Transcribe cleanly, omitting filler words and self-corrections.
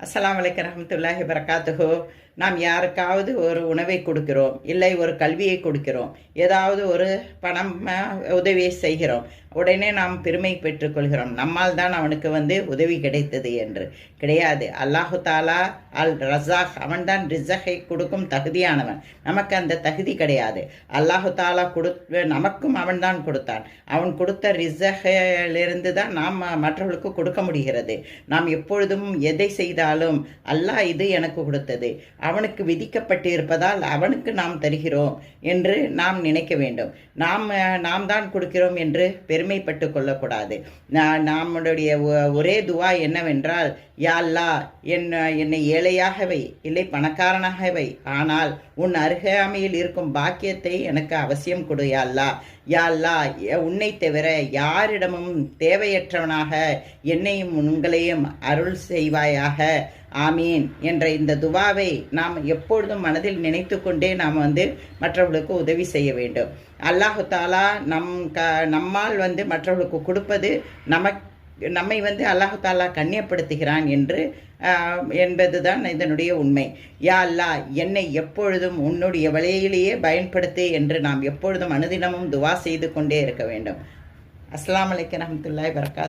அஸ்ஸலாமு அலைக்கும் ரஹ்மத்துல்லாஹி வபரகாத்துஹு. நாம் யாருக்காவது ஒரு உணவை கொடுக்கிறோம், இல்லை ஒரு கல்வியை கொடுக்கிறோம், ஏதாவது ஒரு பணம் உதவியை செய்கிறோம், உடனே நாம் பெருமை பெற்றுக்கொள்கிறோம், நம்மால் தான் அவனுக்கு உதவி கிடைத்தது என்று. கிடையாது. அல்லாஹு தாலா அல் ரஸாக், அவன்தான் ரிஸகை கொடுக்கும் தகுதியானவன். நமக்கு அந்த தகுதி கிடையாது. அல்லாஹு தாலா நமக்கும் அவன்தான் கொடுத்தான். அவன் கொடுத்த ரிஸகிலிருந்து தான் நாம் மற்றவர்களுக்கு கொடுக்க முடிகிறது. நாம் எப்பொழுதும் எதை செய்தாலும் அல்லாஹ் இது எனக்கு கொடுத்தது, அவனுக்கு விதிக்கப்பட்டு இருப்பதால் அவனுக்கு நாம் தருகிறோம் என்று நாம் நினைக்க வேண்டும். நாம் தான் கொடுக்கிறோம் என்று பெருமைப்பட்டு கொள்ளக்கூடாது. நம்முடைய ஒரே துவா என்னவென்றால், யா அல்லாஹ், என்னை ஏழையாகவை, இல்லை பணக்காரனாகவை, ஆனால் உன் அருகாமையில் இருக்கும் பாக்கியத்தை எனக்கு அவசியம் கொடு யா அல்லாஹ். யா அல்லாஹ், உன்னை தவிர யாரிடமும் தேவையற்றவனாக என்னையும் உங்களையும் அருள் செய்வாயாக, ஆமீன் என்ற இந்த துவாவை நாம் எப்பொழுதும் மனதில் நினைத்து கொண்டே நாம் மற்றவர்களுக்கு உதவி செய்ய வேண்டும். அல்லாஹு தாலா நம்மால் மற்றவர்களுக்கு கொடுப்பது நம்மை அல்லாஹு தாலா கண்ணியப்படுத்துகிறான் என்பதுதான் இதனுடைய உண்மை. யா அல்லாஹ், என்னை எப்பொழுதும் உன்னுடைய வழியிலேயே பயன்படுத்து என்று நாம் எப்பொழுதும் அனுதினமும் துவா செய்து கொண்டே இருக்க வேண்டும். அஸ்ஸலாமு அலைக்கும் ரஹ்மத்துல்லாஹி வபரகாத்துஹு.